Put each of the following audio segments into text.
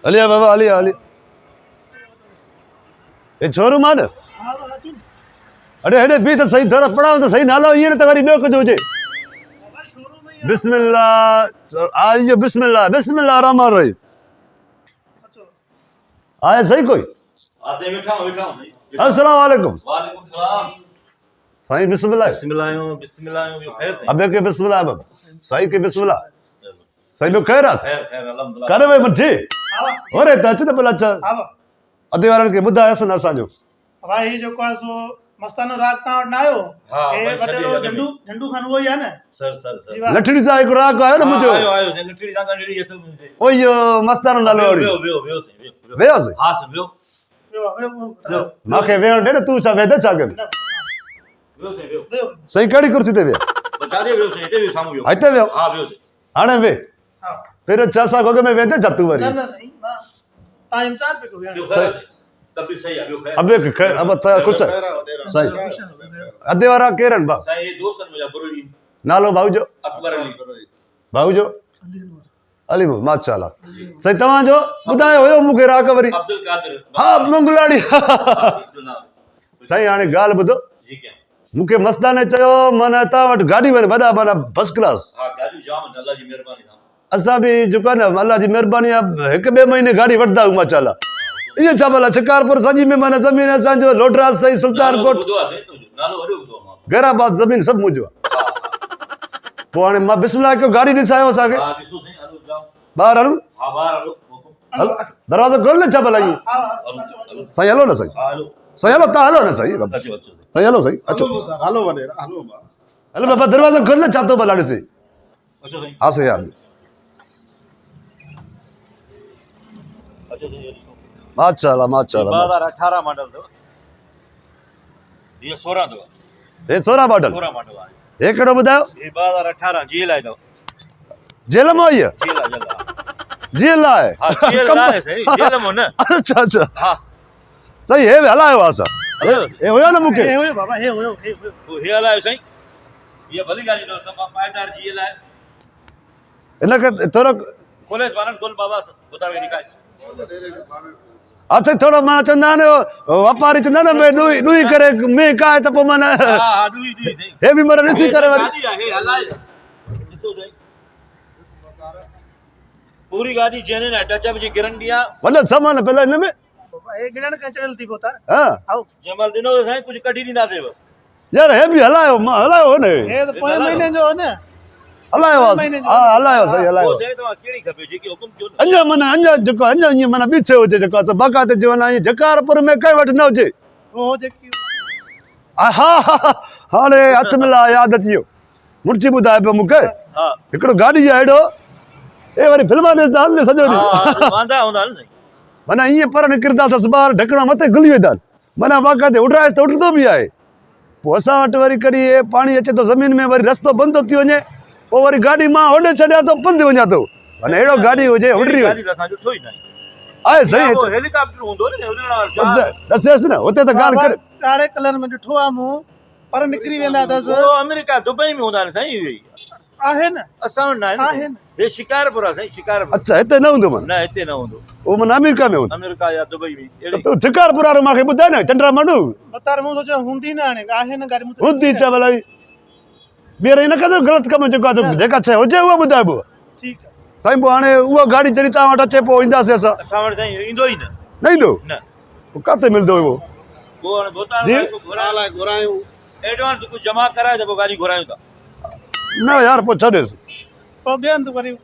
हलिया बाबा हलिया हलिया ये छोरू मान अरे हेॾे बि त सही थोड़ा पढ़ाओ त सही नालो ईअं न त वरी ॿियो कुझु हुजे बिस्मिल्लाह आज जो बिस्मिल्लाह बिस्मिल्लाह रहमान रहीम आया सही कोई अस्सलाम वालेकुम साईं बिस्मिल्लाह अबे के बिस्मिल्लाह बाबा साईं के बिस्मिल्लाह साईं ॿियो ख़ैर आहे काॾे वई मठी होरे त अच त भला अच अधे वारनि खे ॿुधायसि न असांजो भाई जेको आहे सो मस्तानो राग तां वटि न आयो हे वॾो झंडू खान उहो ई आहे न सर लठड़ी सां हिकु राग आयो न मुंहिंजो आयो लठड़ी सां गॾु अथो ओ इहो मस्तानो नालो वरी वेहोसि हा सर वियो मूंखे वेहण ॾे न तूं छा वेंदे छा कयो सही कहिड़ी कुर्सी ते वेह हिते वियो हाणे वेह पहिरियों 6 गोगे में वेंदे छा तूं वरी न साईं तां इंतजार पे कयो अबे ख़ैर अब त कुछ सही अधे वारा केरु आहिनि भाउ नालो भाऊ जो भाऊ जो अली माशाल्लाह सही तव्हांजो ॿुधायो हुयो मूंखे राग वरी हा मंगलाड़ी साईं हाणे ॻाल्हि ॿुधो मूंखे मस्ताने चयो माना तव्हां वटि गाॾी वञे वॾा माना फर्स्ट क्लास असां बि जेको आहे न अल्लाह जी महिरबानी आहे हिकु ॿिए महीने गाॾी वठंदा आहियूं माशाल्लाह इहो छा भला शिकारपुर सॼी में माना ज़मीन असांजो लोटरास सही सुल्तानकोट गैराबाद ज़मीन सभु मुंहिंजो आहे पोइ हाणे मां बिस्मिल्लाह कयो गाॾी ॾिसायो असांखे ॿाहिरि हलूं दरवाज़ो खोल न छा भला इहो साईं हलो न साईं साईं हलो तव्हां हलो न साईं साईं हलो साईं अचो हलो बाबा दरवाज़ो खोल न छा थो भला ॾिसे हा साईं हा माशाल्लाह माशाल्लाह 2018 मॉडल दो ये 16 दो हे 16 मॉडल हे कहिड़ो ॿुधायो ये 2018 जीएल आहे दो जेल मां आई आहे जेल आहे हां जेल आहे सही जेल मो न अच्छा अच्छा हां सही हे हलायो असां हे हुयो न मूंखे हे हुयो बाबा हे हुयो हे हलायो सही ये भली गाड़ी दो सब पायदार जीएल आहे इनखे थोरो खोलेस बारन खोल बाबा बुधार के निकाल अच्छा थोड़ा माना चंदा न व्यापारी चंदा न मैं दुई करे मैं का है त पो माना हां दुई सही हे भी मरा ॾिसी करे वरी गाड़ी आहे हलाए ॾिसो सही पूरी गाड़ी जेने न टच अप जी गारंटी आहे वॾा सामान पहले इन में बाबा हे गिणण का चल थी पोता हां आओ जमल दिनो सही कुछ कढी नींदा देव यार हे भी हलायो मां हलायो ने हे तो पोए महीने जो हो न हलायो हां हलायो सही हलायो सही तो केड़ी खपे जेकी हुकुम कयो अञा माना अञा जेको अञा ईअं माना बीचे हुजे जेको असां बाक़ात जीवन आहे जकारपुर में कंहिं वटि न हुजे हो जेकी हा हाणे हथ मिला यादि अची वियो मुर्ची ॿुधाए पियो मूंखे हां हिकिड़ो गाॾी आहे हेॾो ए वरी फिल्मां ॾिसंदा आहिनि सॼो ॾींहुं वांदा हूंदा न माना ईअं पर निकिरंदा अथसि ॿार ढकणा मथे खुली वेंदा आहिनि माना बाक़ाइदे उॾाए त उॾंदो बि आहे पोइ असां वटि वरी कॾहिं हे पाणी अचे थो ज़मीन में वरी रस्तो बंदि थो थी वञे पोइ वरी गाॾी मां होॾे छॾियां थो पंधि वञा थो माना अहिड़ो गाॾी हुजे उॾरी गाड़ी असां जो ठोई न आहे सही हेलीकॉप्टर हूंदो न ॾसेसि न हुते त ॻाल्हि करे ॻाढ़े कलर में ॾिठो आहे मूं पर निकिरी वेंदा अथसि वो अमेरिका दुबई में हूंदा न साईं आहे न असां वटि न आहे आहे न हे शिकारपुर आहे साईं शिकारपुर अच्छा हिते न हूंदो माना न हिते न हूंदो उहो माना अमेरिका में हूंदो अमेरिका या दुबई में त तूं शिकारपुर वारो मूंखे ॿुधाए न चंड्रा माण्हू बता मूं सोचियो हूंदी न हाणे आहे न गाड़ी मूं हूंदी छा भला ॿीहर इन कंदो ग़लति कमु जेको आहे जेका शइ हुजे उहा ॿुधाइबो ठीकु आहे साईं पोइ हाणे उहा गाॾी जॾहिं तव्हां वटि अचे पोइ ईंदासीं असां असां वटि साईं ईंदो ई न न ईंदो न पोइ किथे मिलंदो उहो वो हाणे बोताल जी? को घुरायूं एडवांस कुछ जमा कराए त पोइ गाड़ी घुरायूं था न यार पोइ छॾेसि पोइ ॿियनि त वरी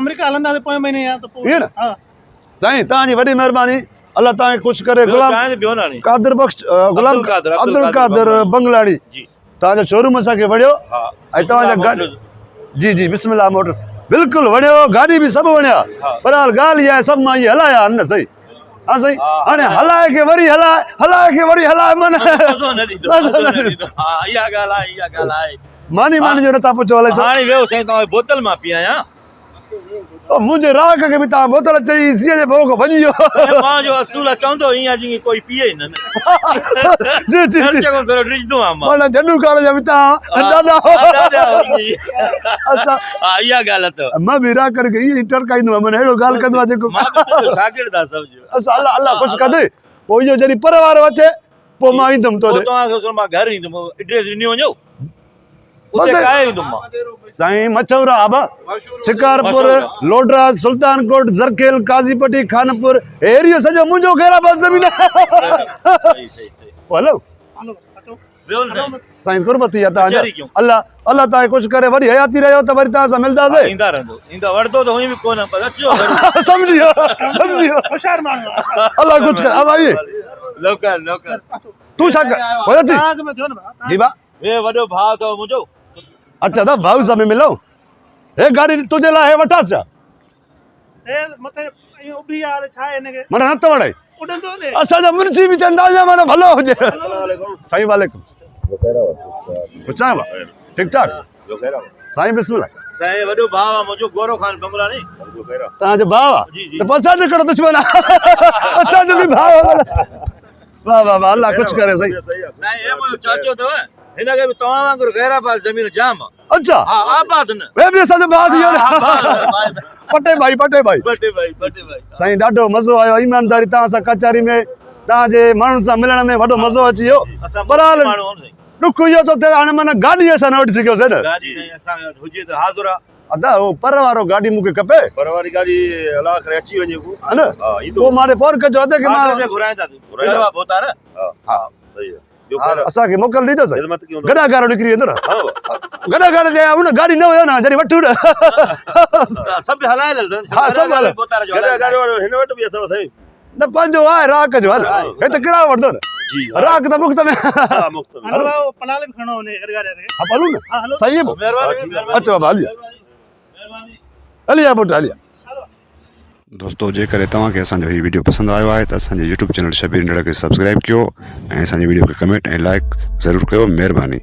अमेरिका हलंदासीं पोएं महीने या त पोइ इहे न हा साईं तव्हांजी वॾी महिरबानी अल्लाह तव्हांखे ख़ुशि करे गुलाम कादिर बख़्श गुलाम अब्दुल कादिर बंगलाड़ी जी तव्हांजो शोरूम असांखे वणियो हा ऐं तव्हांजा गाॾी जी जी बिस्मिल्लाह मोटर बिल्कुलु वणियो गाॾी बि सभु वणिया पर हाल ॻाल्हि इहा आहे सभु मां इहे हलाया आहिनि न सही हा सही हाणे हलाए खे वरी हलाए माना मानी जो नथा पुछो हले हाणे वियो साईं तव्हां बोतल मां पी आहियां मुझे राख के भी ता बोतल चई सी जे भोग भजी वियो मां जो असूल चवंदो ईअं जी कोई पीए न जी जी ख़र्च को करो रिजदो आ मां माना जडू काल जा भी ता दादा अच्छा हा इहा ॻाल्हि अथव मां भी राख करके ई टरकाईंदो मन हेड़ो गाल कंदो आहे जेको मां बि तुंहिंजो शागिर्द आहे सम्झो असां अल्लाह अल्लाह खुश कदे पोइ इहो जॾहिं परिवार अचे पोइ मां ईंदुमि पोइ तोॾे तव्हांखे चओ मां घर ईंदुमि एड्रेस ॾिनी वञो बसि। उते काए ईंदुमि मां साईं मछौरा आबा शिकारपुर लोडरा सुल्तानकोट जरखेल काजीपट्टी खानपुर एरियो सॼो मुंहिंजो ग़ैराबाद ज़मीन सही सही हलो हलो अचो ॿियो न साईं साईं कुर्बती आहे कचहरी तव्हांजा कयूं। अल्लाह अल्लाह तव्हां कुझु करे वरी हयाती रहियो त वरी तव्हां सां मिलंदासीं ईंदा रहंदो ईंदा वठंदो त हुई बि कोन पर अचो समझी वियो होशियार माण्हू आहे। अल्लाह कुझु करे अब आइए लोकल लोकल अचो तूं छा कर होयो थी तव्हांखे में थियो न भाउ, जी बा हे वॾो भाउ अथव मुंहिंजो अच्छा त भाऊ सां में मिलो हे गाड़ी तुंहिंजे लाइ हे वठां छा हे मथे इहो उभी आहे हाणे छा आहे हिनखे माना न थो वणे उॾंदो ने असांजा मुंशी बि चवंदा हुआ माना भलो हुजे साईं वालेकुम पुछां ठीकु ठाक साईं बिस्मिल्लाह साईं वॾो भाउ आहे मुंहिंजो गोरो ख़ान बंगलानी तव्हांजो भाउ आहे जी, जी। त पोइ असांजो कहिड़ो दुश्मन आहे असांजो बि भाउ आहे वाह वाह वाह अल्लाह कुझु करे सही साईं हे मुंहिंजो चाचो अथव हिनखे बि तव्हां वांगुरु ग़ैराबाद ज़मीन जाम आहे अच्छा हा आबाद न वे बि असांजो भाउ थी वियो न पटे भाई बटे भाई साईं ॾाढो मज़ो आयो ईमानदारी तव्हां सां कचहरी में तव्हांजे माण्हुनि सां मिलण में वॾो मज़ो अची वियो असां बरहाल माण्हू आहियूं साईं ॾुख इहो थो थिए हाणे माना गाॾी असां न वठी सघियोसीं न गाॾी साईं असां हुजे त हाज़ुर आहे अदा उहो पर वारो गाॾी मूंखे खपे पर वारी गाॾी अलाह करे अची वञे को हा न हा पोइ मां फोन कजो अधु की मां घुराईंदा तूं ग़ैराबाद पहुता न हा सही आहे ॿियो हा, असांखे मोकल ॾींदो साईं ख़िदमत कीअं गॾा गारो निकिरी वेंदो न हा गॾा गारो जे हुन गाॾी न हुयो न जॾहिं वठूं न सभु हलाए हलंदो हा, सभु हलाए। गाॾी वारो हिन वटि बि अथव साईं न पंहिंजो आहे राख जो हल हे त किरायो वठंदो न जी राख त मुफ़्त में हा मुफ़्त में हलो भाउ पलाल बि खणो वञे गॾगाड़े खे हा हलूं न हा हलो सही आहे महिरबानी अचो बाबा हलिया महिरबानी हलिया पुटु हलिया दोस्तों जेकर तव्हांखे असांजो हीउ वीडियो पसंदि आयो आहे त असांजे यूट्यूब चैनल शबीर निड़ा खे सब्सक्राइब कयो ऐं असांजे वीडियो खे कमेंट ऐं लाइक ज़रूरु कयो महिरबानी।